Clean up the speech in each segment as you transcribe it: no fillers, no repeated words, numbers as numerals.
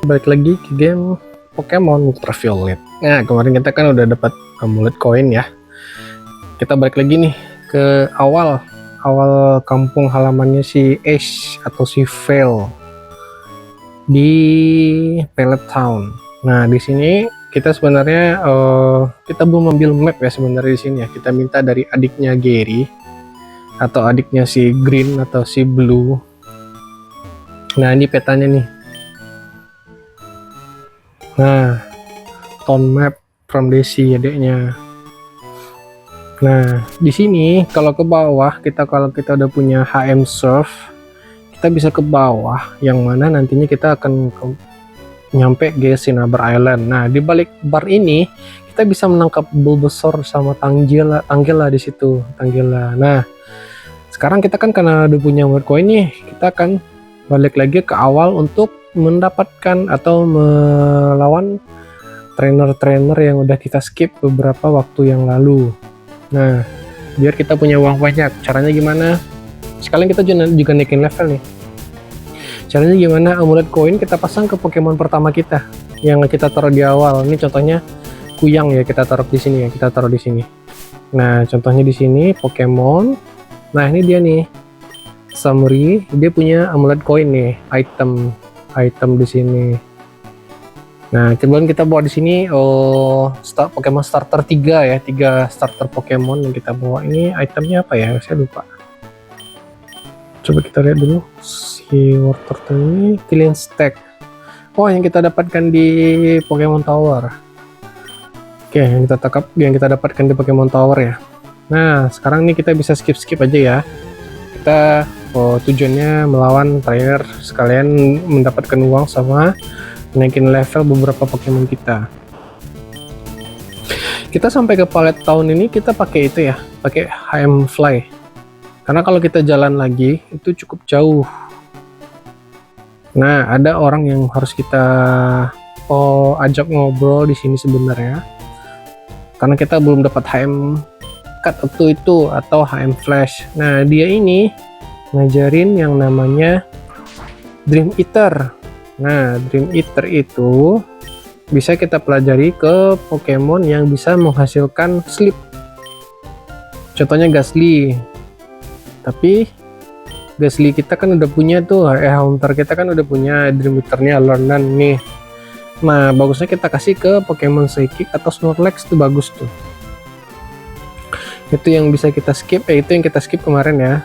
balik lagi ke game Pokemon Ultraviolet. Nah, kemarin kita kan udah dapat amulet koin ya. Kita balik lagi nih ke awal kampung halamannya si Ash atau si Veil di Pallet Town. Nah, di sini kita sebenarnya kita belum ambil map ya sebenarnya di sini ya. Kita minta dari adiknya Gary atau adiknya si Green atau si Blue. Nah, ini petanya nih. Nah, town map from Daisy adiknya. Nah, di sini kalau ke bawah kalau kita udah punya HM Surf, kita bisa ke bawah yang mana nantinya kita akan nyampe ke Cinnabar Island. Nah, di balik bar ini kita bisa menangkap Bulbasaur sama Tangela di situ, Tangela. Nah, sekarang kita kan karena udah punya word coin nih, kita akan balik lagi ke awal untuk mendapatkan atau melawan trainer-trainer yang udah kita skip beberapa waktu yang lalu. Nah, biar kita punya uang banyak, caranya gimana? Sekalian kita juga naikin level nih. Caranya gimana? Amulet koin kita pasang ke Pokemon pertama kita yang kita taruh di awal. Ini contohnya Kuyang ya, kita taruh di sini ya, kita taruh di sini. Nah, contohnya di sini Pokemon. Nah, ini dia nih. Summary, dia punya amulet koin nih, item di sini. Nah, kemudian kita bawa di sini Pokemon starter 3 ya, 3 starter Pokemon yang kita bawa. Ini itemnya apa ya? Saya lupa. Coba kita lihat dulu. Si Water ini Killing Stack. Oh, yang kita dapatkan di Pokemon Tower. Oke, yang kita dapatkan di Pokemon Tower ya. Nah, sekarang nih kita bisa skip aja ya. Kita tujuannya melawan trainer sekalian mendapatkan uang sama naikin level beberapa Pokemon kita. Kita sampai ke Pallet Town ini kita pakai itu ya, pakai HM Fly. Karena kalau kita jalan lagi itu cukup jauh. Nah, ada orang yang harus kita ajak ngobrol di sini sebenarnya. Karena kita belum dapat HM Cut itu atau HM Flash. Nah, dia ini ngajarin yang namanya Dream Eater. Nah, Dream Eater itu bisa kita pelajari ke Pokemon yang bisa menghasilkan sleep. Contohnya Gastly. Tapi Gastly kita kan udah punya tuh, Haunter kita kan udah punya Dream Eater-nya Learnan nih. Nah, bagusnya kita kasih ke Pokemon Psychic atau Snorlax tuh bagus tuh. Itu yang bisa kita skip, itu yang kita skip kemarin ya.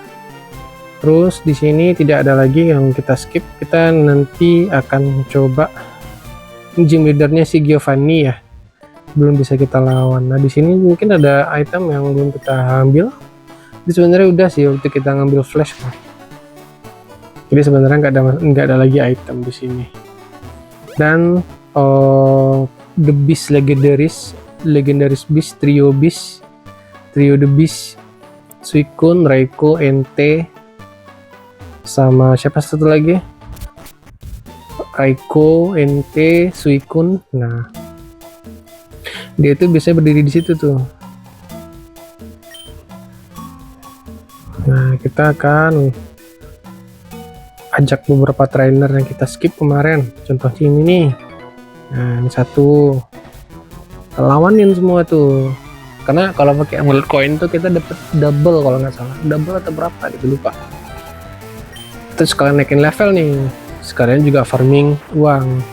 Terus di sini tidak ada lagi yang kita skip. Kita nanti akan coba gym leadernya si Giovanni ya. Belum bisa kita lawan. Nah, di sini mungkin ada item yang belum kita ambil. Jadi sebenarnya udah sih waktu kita ngambil flash. Jadi sebenarnya nggak ada lagi item di sini. Dan the Beast Legendaris Beast, Trio The Beast, Suicune, Raikou, Entei, sama siapa satu lagi? Raikou, Entei, Suicune. Nah, dia itu biasanya berdiri di situ tuh. Nah, kita akan ajak beberapa trainer yang kita skip kemarin. Contohnya ini nih. Nah, ini satu. Kita lawanin semua tuh. Karena kalau pakai amulet koin tuh kita dapat double kalau nggak salah. Double atau berapa gitu lupa. Terus sekalian naikin level nih, sekalian juga farming uang.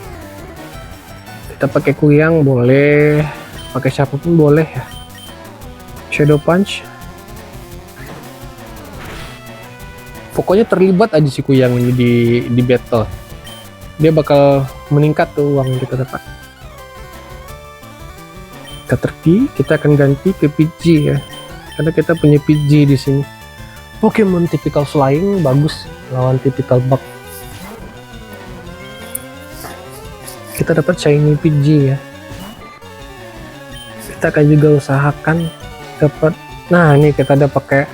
Kita pakai Kuyang boleh, pakai siapapun boleh ya. Shadow Punch. Pokoknya terlibat aja si Kuyang ini di battle. Dia bakal meningkat tuh uang yang kita dapat. Caterpie kita akan ganti ke PG ya. Karena kita punya PG di sini. Pokemon typical flying bagus lawan typical bug. Kita dapat shiny PG ya. Kita akan juga usahakan dapat. Nah, ini kita ada pakai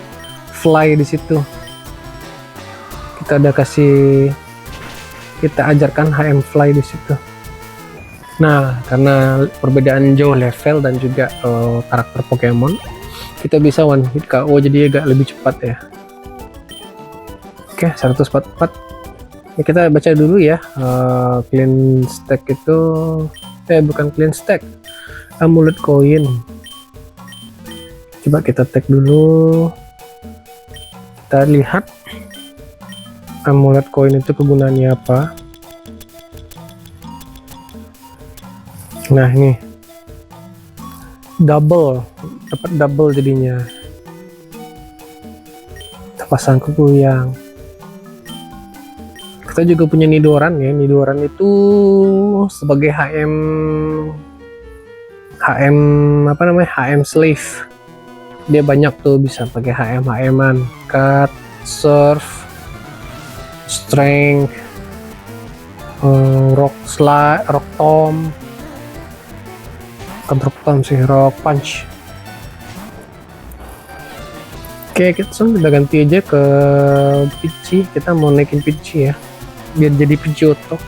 fly di situ. Kita ajarkan HM Fly di situ. Nah, karena perbedaan jauh level dan juga karakter Pokemon, kita bisa one hit KO jadi agak lebih cepat ya. Oke, 144. Ya, kita baca dulu ya. Clean stack itu bukan clean stack, amulet koin. Coba kita tag dulu, kita lihat amulet koin itu kegunaannya apa. Nah ini double, dapat double jadinya. Kita pasang ke kuyang. Kita juga punya Nidoran ya. Nidoran itu sebagai HM slave. Dia banyak tuh, bisa pakai HM-an, cut, surf, strength, rock slide, rock tomb, bukan rock tomb sih, rock punch. Oke, kita ganti aja ke Pidgey. Kita mau naikin Pidgey ya, biar jadi Pidgey Auto.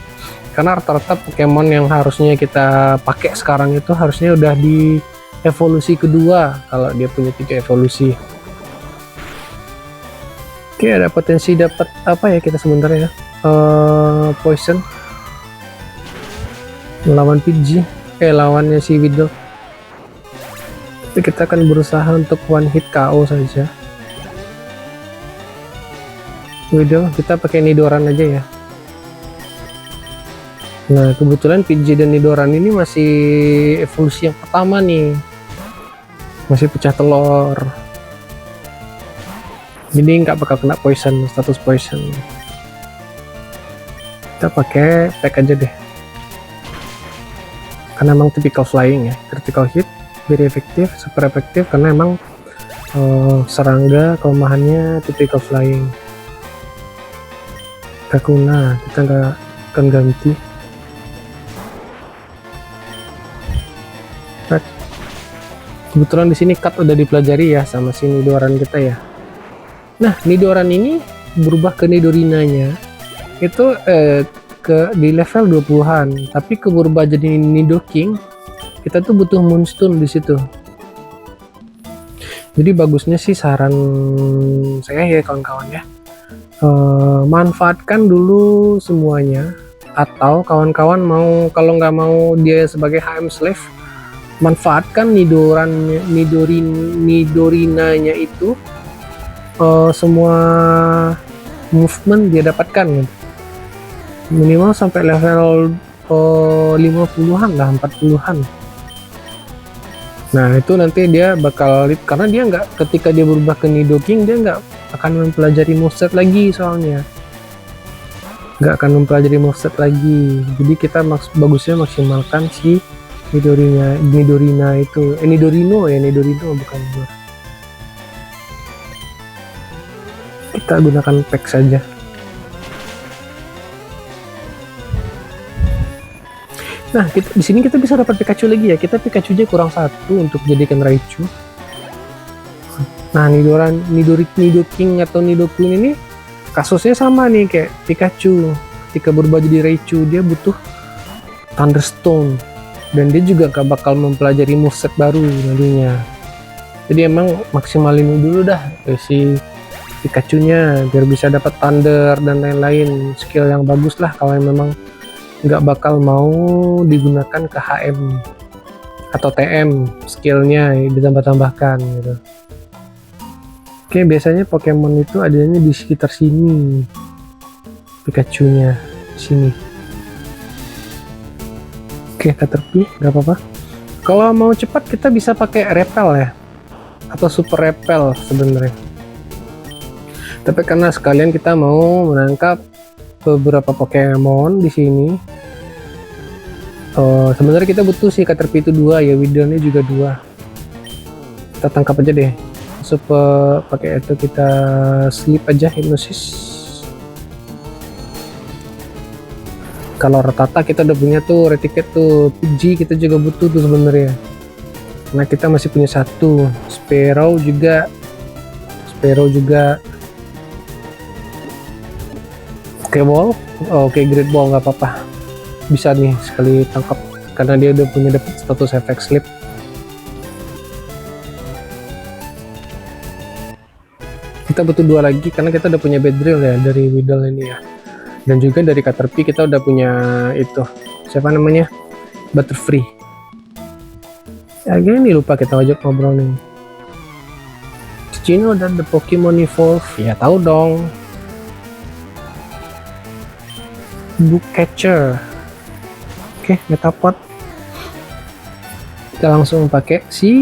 Karena rata-rata Pokemon yang harusnya kita pakai sekarang itu harusnya udah di evolusi kedua kalau dia punya 3 evolusi. Oke, ada potensi dapat apa ya kita sebenarnya ya? Poison lawan Pidgey, lawannya si Weedle. Tapi kita akan berusaha untuk one hit KO saja. Weedle, kita pakai Nidoran aja ya. Nah, kebetulan Pidgey dan Nidoran ini masih evolusi yang pertama nih, masih pecah telur, jadi nggak bakal kena poison, status poison. Kita pakai pack aja deh, karena emang typical flying ya, critical hit, very efektif, super efektif, karena emang serangga kelemahannya typical flying. Kakuna kita nggak akan ganti. Kebetulan di sini cut udah dipelajari ya sama si Nidoran kita ya. Nah, Nidoran ini berubah ke Nidorinanya itu di level 20-an, tapi ke berubah jadi Nidoking kita tuh butuh Moonstone di situ. Jadi bagusnya sih, saran saya ya kawan-kawan ya, manfaatkan dulu semuanya, atau kawan-kawan mau, kalau nggak mau dia sebagai HM slave, manfaatkan Nidorinanya itu semua movement dia dapatkan gitu. Minimal sampai level 50-an lah, 40-an. Nah itu nanti dia bakal, karena dia nggak, ketika dia berubah ke Nidoking dia nggak akan mempelajari moveset lagi, soalnya nggak akan mempelajari moveset lagi. Jadi kita bagusnya maksimalkan si Nidorina itu, Nidorino bukan buah. Kita gunakan pack saja. Nah, di sini kita bisa dapat Pikachu lagi ya. Kita Pikachu-nya kurang 1 untuk jadikan Raichu. Nah, Nidoking atau Nidoqueen ini kasusnya sama nih kayak Pikachu. Ketika berubah jadi Raichu, dia butuh Thunderstone, dan dia juga gak bakal mempelajari moveset baru nantinya. Jadi emang maksimalin dulu dah si Pikachu-nya biar bisa dapat Thunder dan lain-lain, skill yang bagus lah kalau memang nggak bakal mau digunakan ke HM atau TM, skillnya ditambah-tambahkan gitu. Oke, biasanya Pokemon itu adanya di sekitar sini, Pikachu-nya sini. Oke, Caterpie nggak apa-apa. Kalau mau cepat kita bisa pakai Repel ya, atau Super Repel sebenarnya. Tapi karena sekalian kita mau menangkap beberapa Pokemon di sini, sebenarnya kita butuh si Caterpie itu 2 ya, Weedle-nya juga 2. Kita tangkap aja deh. Super pakai itu, kita sleep aja, hipnosis. Kalau Rattata kita udah punya tuh, Reticate tuh, Pidgey kita juga butuh tuh sebenarnya. Nah, kita masih punya 1, Sparrow juga. Oke, ball, oke, Great Ball nggak apa-apa, bisa nih sekali tangkap karena dia udah punya dapat status efek sleep. Kita butuh 2 lagi karena kita udah punya Beedrill ya dari Weedle ini ya. Dan juga dari Caterpie kita udah punya itu, siapa namanya, Butterfree. Ya gini lupa kita ajak ngobrol nih. Did you know that the Pokemon evolve? Ya tahu dong. Book Catcher. Oke, Metapod. Kita langsung pakai si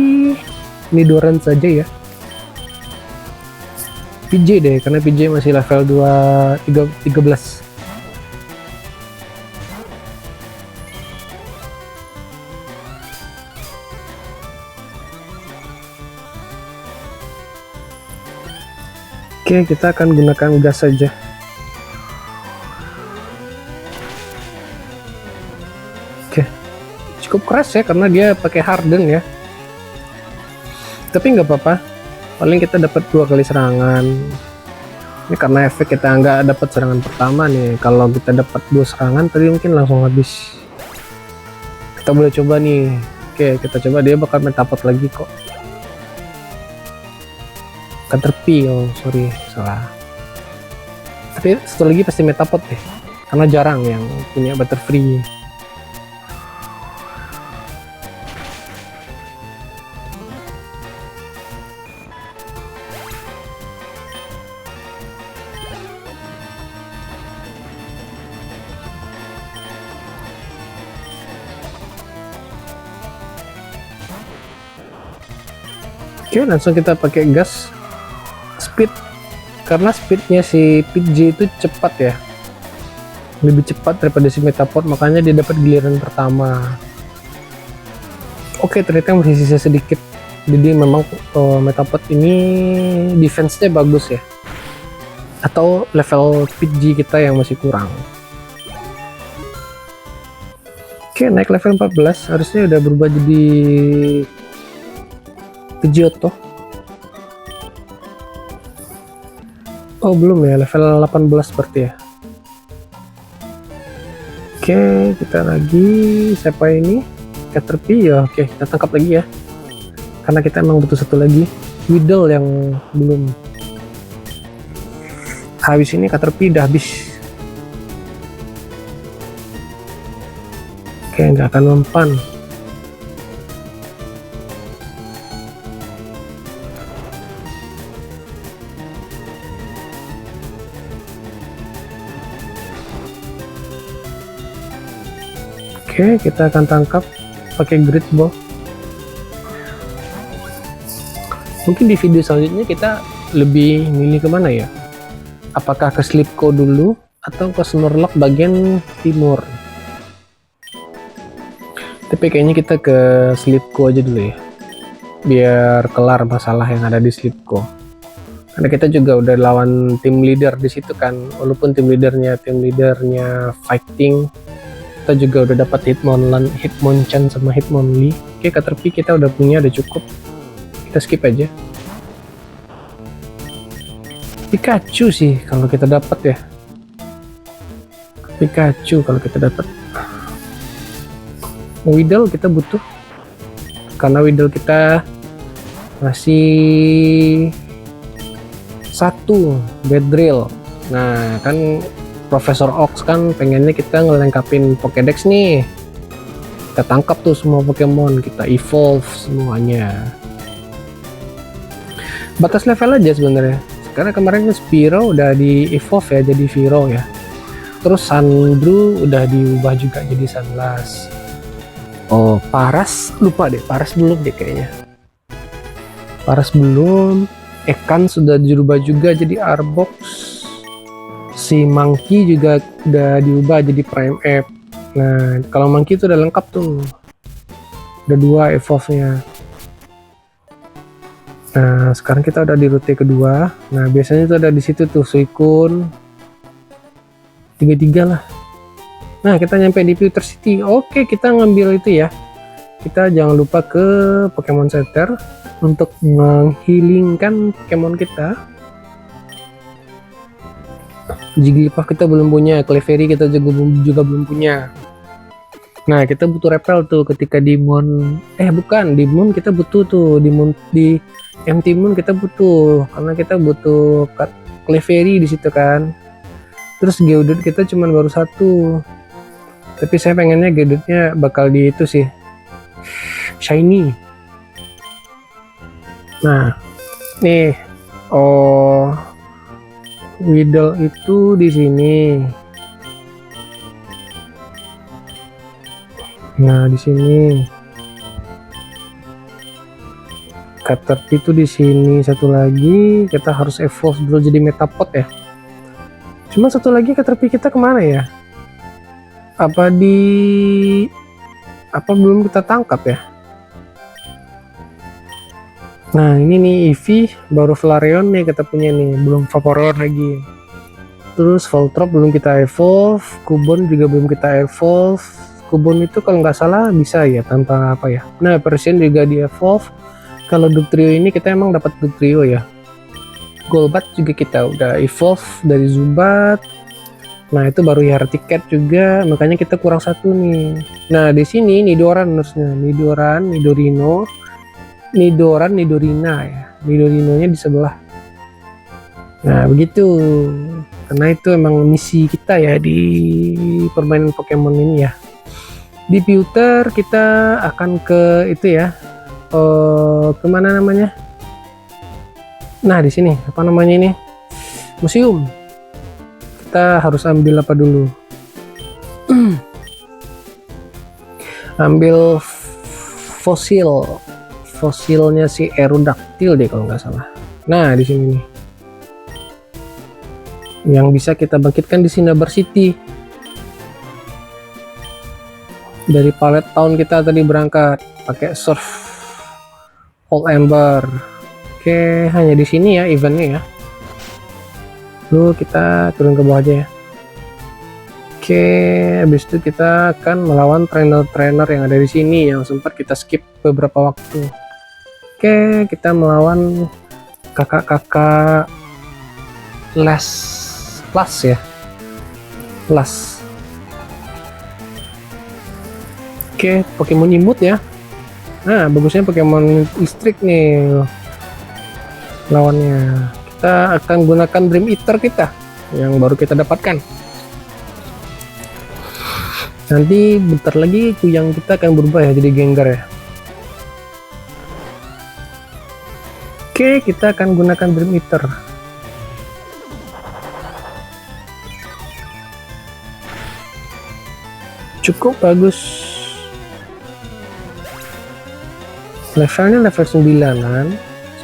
Nidoran saja ya. PJ deh, karena PJ masih level 13. Oke, kita akan gunakan gas saja. Oke, cukup keras ya karena dia pakai harden ya. Tapi nggak apa-apa, paling kita dapat 2 kali serangan. Ini karena efek kita nggak dapat serangan pertama nih. Kalau kita dapat 2 serangan tadi mungkin langsung habis. Kita boleh coba nih. Oke, kita coba, dia bakal Metapod lagi kok. Caterpie, oh sorry, salah. Tapi satu lagi pasti Metapod deh, karena jarang yang punya Butterfree. Oke, langsung kita pakai gas. Speed, karena speednya si PJ itu cepat ya, lebih cepat daripada si Metapod, makanya dia dapat giliran pertama. Oke, ternyata masih sisa sedikit, jadi memang Metapod ini defense-nya bagus ya, atau level PJ kita yang masih kurang. Oke, naik level 14, harusnya udah berubah jadi Pidgeotto. Oh belum ya, level 18 berarti ya. Oke, kita lagi siapa ini, Caterpie ya. Oke, kita tangkap lagi ya, karena kita emang butuh satu lagi Weedle yang belum habis. Ini Caterpie udah habis. Oke, nggak akan mempan. Oke, kita akan tangkap pakai Great Ball. Mungkin di video selanjutnya kita lebih milih kemana ya? Apakah ke Slipco dulu atau ke Snorlax bagian timur? Tapi kayaknya kita ke Slipco aja dulu ya, biar kelar masalah yang ada di Slipco. Karena kita juga udah lawan tim leader di situ kan, walaupun tim leadernya fighting. Kita juga udah dapat Hitmonchan sama Hitmonlee. Oke, Caterpie kita udah punya, udah cukup. Kita skip aja. Pikachu sih kalau kita dapat ya. Pikachu kalau kita dapat. Weedle kita butuh, karena Weedle kita masih 1 Beedrill. Nah kan Profesor Ox kan pengennya kita ngelengkapin Pokédex nih. Kita tangkap tuh semua Pokemon, kita evolve semuanya. Batas level aja sebenarnya. Karena kemarin Spearow udah di evolve ya jadi Viro ya. Terus Sandrew udah diubah juga jadi Sunlass. Oh, Paras lupa deh, Paras belum deh kayaknya. Paras belum. Ekans sudah dirubah juga jadi Arbox. Si Monkey juga udah diubah jadi Prime Ape. Nah, kalau Monkey itu udah lengkap tuh. Udah 2 evolve-nya. Nah, sekarang kita udah di rute kedua. Nah, biasanya itu ada di situ tuh Suicune. 3 lah. Nah, kita nyampe di Pewter City. Oke, kita ngambil itu ya. Kita jangan lupa ke Pokemon Center untuk menghilingkan Pokemon kita. Jigglypuff kita belum punya, Clefairy kita juga belum punya. Nah, kita butuh repel tuh ketika di Moon. Bukan, di Moon kita butuh tuh, di Empty Moon kita butuh, karena kita butuh Clefairy di situ kan. Terus Geodude kita cuman baru satu. Tapi saya pengennya Geodude-nya bakal di itu sih, shiny. Nah, nih, oh, Weedle itu di sini. Nah, di sini. Caterpie itu di sini. Satu lagi kita harus evolve dulu jadi Metapod ya. Cuma satu lagi Caterpie kita kemana ya? Apa belum kita tangkap ya? Nah, ini nih Eevee, baru Flareon nih kita punya nih, belum Vaporeon lagi. Terus Voltorb belum kita evolve, Cubone juga belum kita evolve. Cubone itu kalau nggak salah bisa ya tanpa apa ya. Nah, Persian juga di evolve. Kalau Dugtrio ini kita emang dapat Dugtrio ya. Golbat juga kita udah evolve dari Zubat. Nah, itu baru ya Cat juga, makanya kita kurang satu nih. Nah, di sini Nidoran harusnya, Nidorino, Nidorina ya. Nidorinonya di sebelah. Nah, begitu. Karena itu emang misi kita ya di permainan Pokemon ini ya. Di Pewter kita akan ke itu ya. Kemana namanya? Nah, di sini apa namanya ini? Museum. Kita harus ambil apa dulu? Ambil fosilnya si Aerodactyl deh kalau nggak salah. Nah, di sini nih. Yang bisa kita bangkitkan di Cinnabar City. Dari Pallet Town kita tadi berangkat pakai surf Old Ember. Oke, hanya di sini ya eventnya ya. Lalu kita turun ke bawah aja ya. Oke, habis itu kita akan melawan trainer-trainer yang ada di sini yang sempat kita skip beberapa waktu. Oke, kita melawan kakak-kakak kelas ya. Kelas. Oke, Pokemon imut ya. Nah, bagusnya Pokemon listrik nih lawannya. Kita akan gunakan Dream Eater kita yang baru kita dapatkan. Nanti bentar lagi kuyang kita akan berubah ya jadi Gengar ya. Oke, kita akan gunakan Dream Eater. Cukup bagus. Levelnya level 9-an.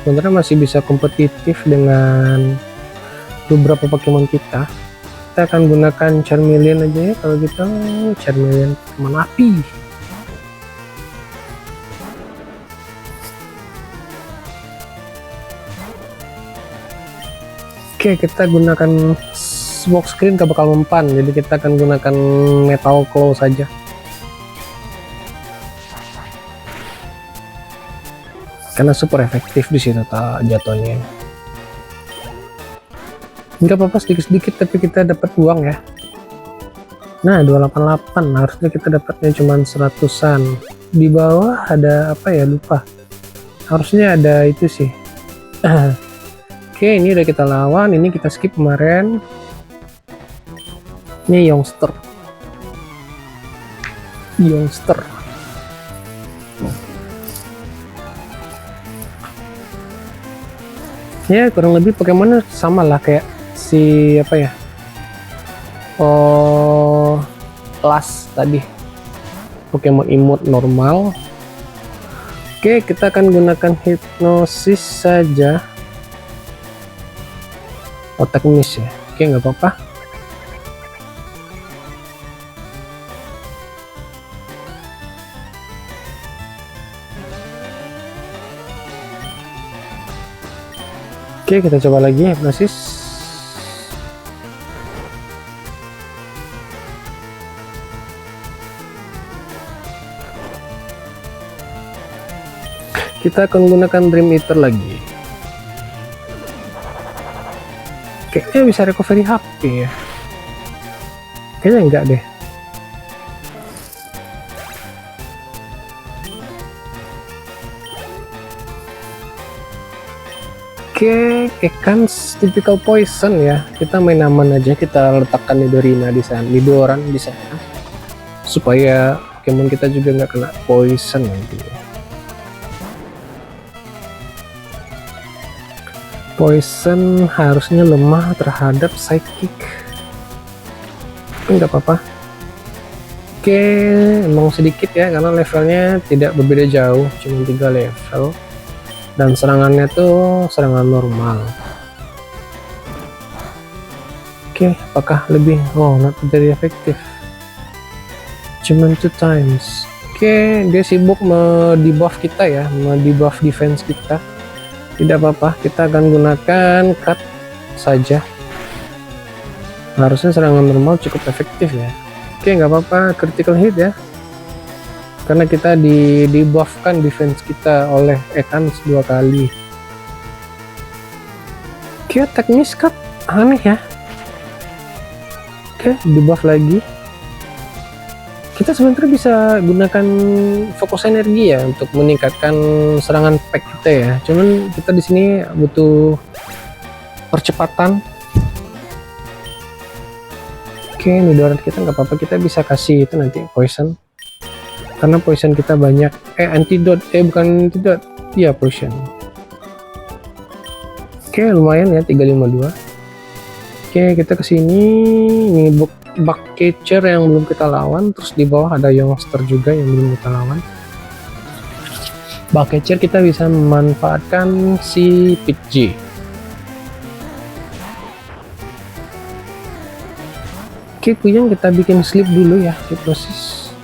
Sebenarnya masih bisa kompetitif dengan beberapa Pokemon kita. Kita akan gunakan Charmeleon aja ya kalau kita Charmeleon Pokemon api. Oke, kita gunakan smoke screen gak bakal mempan, jadi kita akan gunakan Metal Claw saja. Karena super efektif di situ jatuhnya. Nggak apa-apa sedikit-sedikit tapi kita dapat uang ya. Nah, 288 harusnya kita dapatnya cuma 100-an. Di bawah ada apa ya, lupa. Harusnya ada itu sih. Oke, ini udah kita lawan, ini kita skip kemarin. Ini Youngster. Ya, kurang lebih Pokemon sama lah kayak si apa ya, kelas tadi, Pokemon imut normal. Oke, kita akan gunakan Hipnosis saja, Attack Miss ya. Oke, nggak apa-apa. Oke, kita coba lagi Hipnosis. Kita akan gunakan Dream Eater lagi. Kayaknya bisa recovery HP ya. Kayaknya enggak deh. Oke, Oke, ikan typical poison ya. Kita main aman aja, kita letakkan Nidorina di sana, Nidoran di sana, supaya Pokemon kita juga nggak kena poison nanti. Poison harusnya lemah terhadap psychic. Nggak apa-apa. Oke, emang sedikit ya karena levelnya tidak berbeda jauh, cuma 3 level. Dan serangannya tuh serangan normal. Oke, apakah lebih? Oh, not very efektif. Cuman 2 times. Oke, dia sibuk debuff kita ya, debuff defense kita. Tidak apa-apa, kita akan gunakan cut saja. Harusnya serangan normal cukup efektif ya. Oke, nggak apa-apa, critical hit ya. Karena kita di-buffkan defense kita oleh Ekans 2 kali. Oke, attack miss cut, aneh ya. Oke, di-buff lagi. Kita sebenarnya bisa gunakan fokus energi ya untuk meningkatkan serangan pack kita ya. Cuman kita di sini butuh percepatan. Oke, Nidoran kita nggak apa-apa, kita bisa kasih itu nanti poison. Karena poison kita banyak. Antidote, bukan antidote, iya poison. Oke, lumayan ya 352. Oke, kita kesini. Ini bug catcher yang belum kita lawan. Terus di bawah ada youngster juga yang belum kita lawan. Bug catcher kita bisa memanfaatkan si Pidgey. Oke, Kuyang kita bikin sleep dulu ya, hipnosis.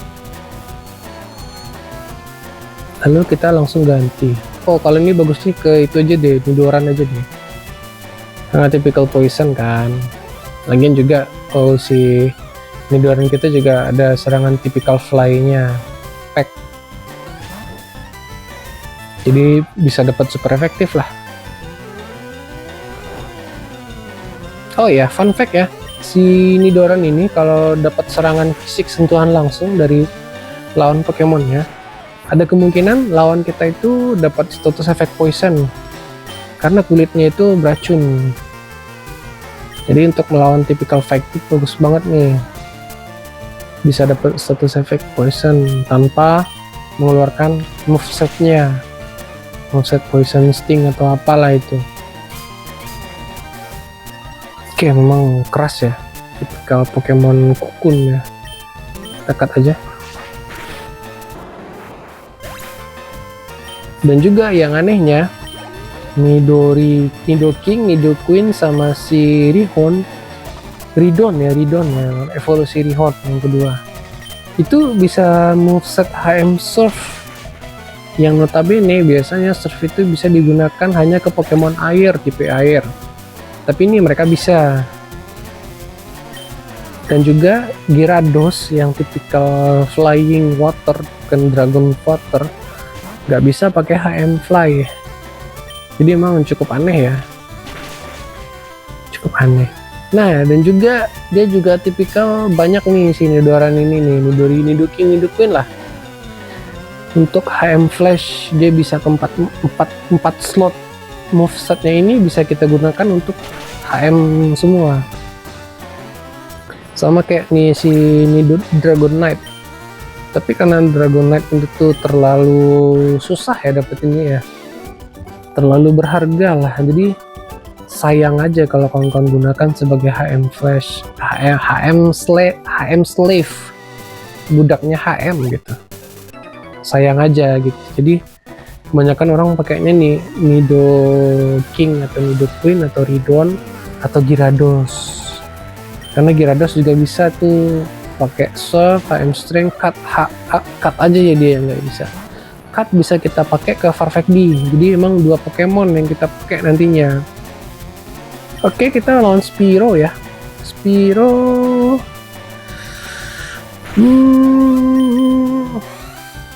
Lalu kita langsung ganti. Oh, kalau ini bagus nih ke itu aja deh, Nidoran aja deh. Karena typical poison kan. Lagian juga kalau si Nidoran kita juga ada serangan typical fly-nya, pack. Jadi bisa dapat super efektif lah. Oh ya, fun fact ya. Si Nidoran ini kalau dapat serangan fisik sentuhan langsung dari lawan Pokemonnya, ada kemungkinan lawan kita itu dapat status efek poison karena kulitnya itu beracun. Jadi untuk melawan typical fighting bagus banget nih, bisa dapat status efek poison tanpa mengeluarkan movesetnya, moveset poison sting atau apalah itu. Oke, memang keras ya, tipikal Pokemon Cocoon ya. Dekat aja. Dan juga yang anehnya, Nidoking, Nidoqueen sama si Ridon ya, evolusi Ridon yang kedua. Itu bisa moveset HM Surf. Yang notabene biasanya Surf itu bisa digunakan hanya ke Pokemon air, tipe air. Tapi ini mereka bisa. Dan juga Gyarados yang tipikal flying water, bukan dragon water, nggak bisa pakai HM Fly. Jadi emang cukup aneh ya, cukup aneh. Nah, dan juga dia juga tipikal banyak nih si Nidoran ini nih, Nidoking, Nidoqueen lah. Untuk HM Flash dia bisa ke 4 slot. Movesetnya ini bisa kita gunakan untuk HM semua. Sama kayak nih si Dragonite. Tapi karena Dragonite itu terlalu susah ya dapetinnya ya, terlalu berharga lah, jadi sayang aja kalau kawan-kawan gunakan sebagai HM Flash, HM Slave, budaknya HM gitu, sayang aja gitu. Jadi kebanyakan orang pakainya nih Nidoking atau Nidoqueen atau Ridon atau Gyarados, karena Gyarados juga bisa tuh pakai Surf, HM Strength, cut aja ya dia yang nggak bisa. Cut bisa kita pakai ke Farfetch'd, jadi emang 2 Pokemon yang kita pakai nantinya. Oke, kita lawan Spearow ya. Spearow,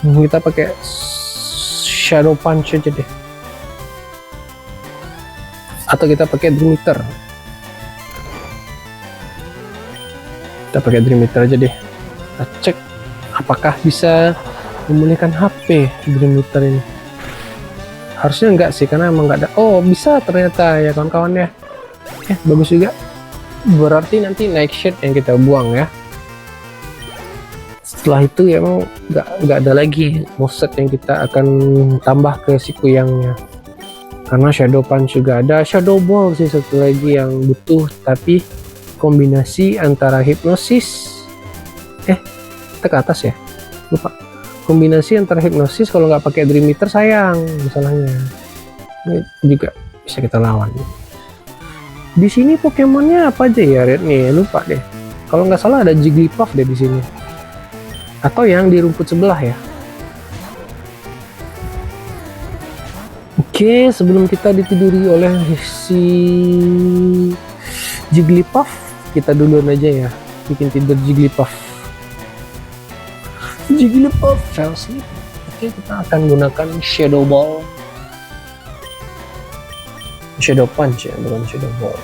kita pakai Shadow Punch aja deh, atau kita pakai Dream Eater. Kita pakai Dream Eater aja deh. Kita cek apakah bisa memulihkan HP Dream Eater ini. Harusnya enggak sih, karena emang enggak ada. Oh, bisa ternyata ya kawan-kawan ya. Bagus juga. Berarti nanti nightshade yang kita buang ya. Setelah itu ya emang nggak ada lagi moveset yang kita akan tambah ke si kuyangnya. Karena shadow punch juga ada, shadow ball sih satu lagi yang butuh, tapi kombinasi antara hipnosis kita ke atas ya, lupa. Kombinasi antara hipnosis, kalau nggak pakai dream meter sayang masalahnya. Ini juga bisa kita lawan. Di sini Pokemonnya apa aja ya, Red nih, lupa deh. Kalau nggak salah ada Jigglypuff deh di sini, atau yang di rumput sebelah ya. Oke, sebelum kita ditiduri oleh si Jigglypuff, kita duluan aja ya bikin tidur Jigglypuff. Jigglypuff fell asleep. Oke, kita akan gunakan Shadow Ball, Shadow Punch ya, bukan Shadow Ball.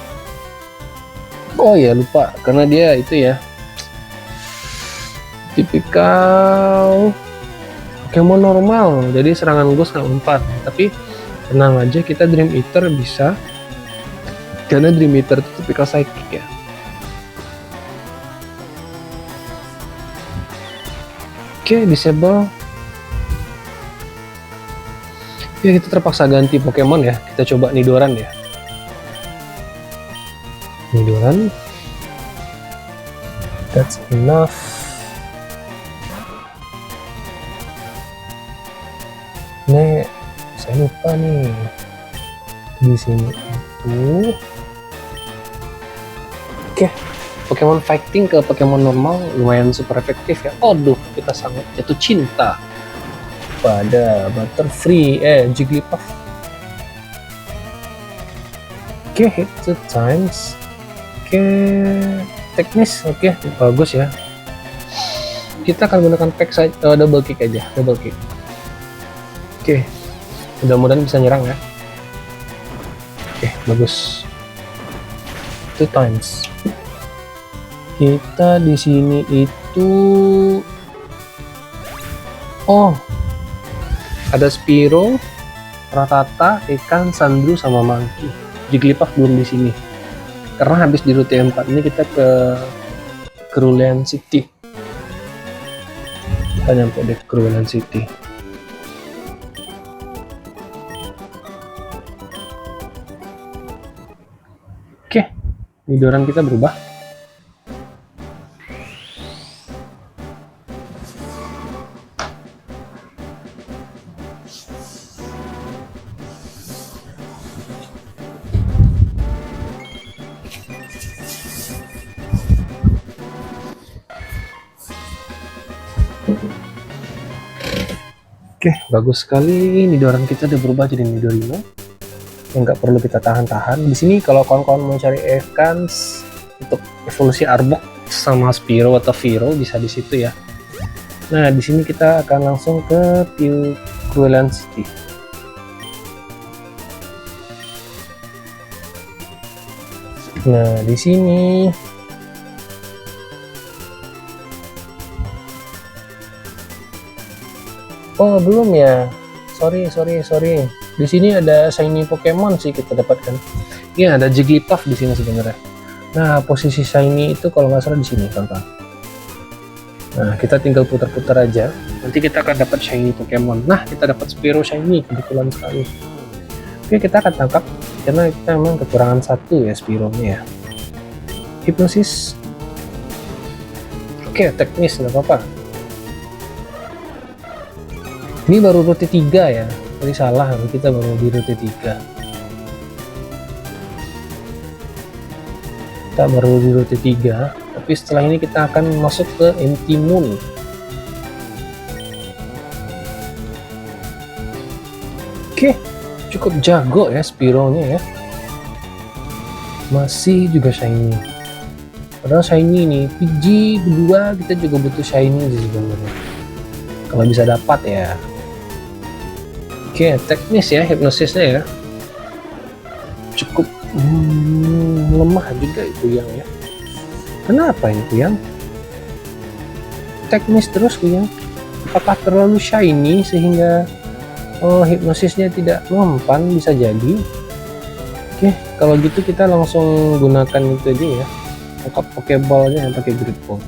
Oh ya, lupa, karena dia itu ya tipikal Pokemon normal, jadi serangan Ghost nggak mempan. Tapi tenang aja, kita Dream Eater bisa, karena Dream Eater itu tipikal psychic ya. Oke, disable. Ya, kita terpaksa ganti Pokemon ya. Kita coba Nidoran ya. Nidoran. That's enough. Nih, saya lupa nih. Di sini itu. Oke. Pokemon fighting ke Pokemon normal lumayan super efektif ya. Aduh, kita sangat jatuh cinta pada Butterfree, Jigglypuff. Oke, hit 2 times. Oke, teknis, oke, bagus ya. Kita akan gunakan pack saja, double kick aja, double kick. Oke, mudah-mudahan bisa nyerang ya. Oke, bagus. 2 times. Kita di sini itu, oh, ada Spearow, Rattata, ikan, Sandru, sama Monkey. Jigglypuff belum di sini, karena habis di rute 4 ini kita ke Cerulean City. Kita nyampe di Cerulean City. Oke, Nidoran kita berubah. Oke, bagus sekali. Nidoran kita udah berubah jadi Nidorino yang nggak perlu kita tahan-tahan. Di sini kalau kawan-kawan mau cari Ekans untuk evolusi Arbok sama Spearow atau Fearow, bisa di situ ya. Nah, di sini kita akan langsung ke Cerulean City. Nah, di sini oh, belum ya. Sorry. Di sini ada shiny Pokemon sih kita dapatkan. Iya, ada Jigglypuff di sini sebenarnya. Nah, posisi shiny itu kalau nggak salah di sini, teman-teman. Nah, kita tinggal putar-putar aja. Nanti kita akan dapat shiny Pokemon. Nah, kita dapat Spearow shiny, kebetulan sekali. Oke, kita akan tangkap karena kita memang kekurangan satu ya Spearow-nya ya. Hipnosis. Oke, teknis nggak apa-apa. Ini baru rute 3 ya, tadi salah, kita baru di rute 3. Kita baru di rute 3, tapi setelah ini kita akan masuk ke Empty Moon. Oke, cukup jago ya Spearow-nya ya. Masih juga shiny. Padahal shiny nih, PG berdua kita juga butuh shiny sih sebenarnya. Kalau bisa dapat ya. Oke, teknis ya hipnosisnya ya. Cukup lemah juga itu yang ya. Kenapa itu yang? Teknis terus yang. Apakah terlalu shiny sehingga Oh, hipnosisnya tidak mempan, bisa jadi. Oke, kalau gitu kita langsung gunakan itu aja ya, tangkap pokeballnya yang pakai grid ball,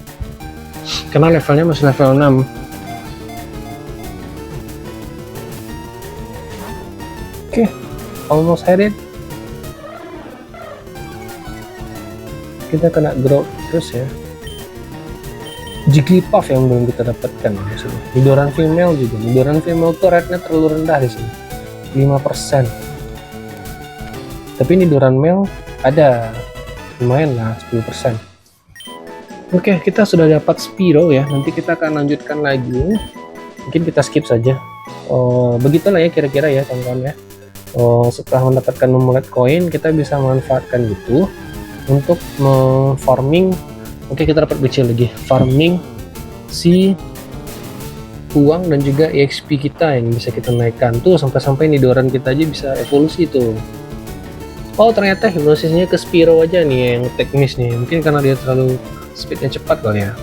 karena levelnya masih level 6. Oke, almost had it. Kita kena grow terus ya. Jigglypuff yang belum kita dapatkan ya, maksudnya. Nidoran female juga. Nidoran female tuh rate-nya terlalu rendah di sini, 5%. Tapi Nidoran male ada, lumayan lah, 10%. Oke, kita sudah dapat Spearow ya. Nanti kita akan lanjutkan lagi. Mungkin kita skip saja. Begitulah ya kira-kira ya teman-teman ya. Setelah mendapatkan memulet koin, kita bisa manfaatkan itu untuk farming. Oke, kita dapat bicil lagi, farming si uang dan juga EXP kita yang bisa kita naikkan tuh, sampai-sampai Nidoran kita aja bisa evolusi tuh. Oh, ternyata hipnosisnya ke Spearow aja nih yang teknis nih, mungkin karena dia terlalu speednya cepat kali ya.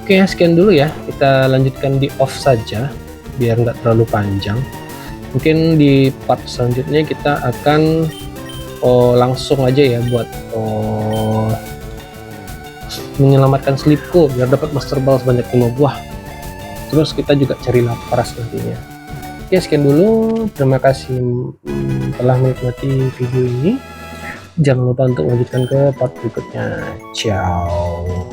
Oke, sekian dulu ya, kita lanjutkan di off saja biar nggak terlalu panjang. Mungkin di part selanjutnya kita akan langsung aja ya buat menyelamatkan Slipko biar dapat Master Ball sebanyak 5 buah. Terus kita juga cari Lapras nantinya. Oke, sekian dulu. Terima kasih telah menikmati video ini. Jangan lupa untuk melanjutkan ke part berikutnya. Ciao.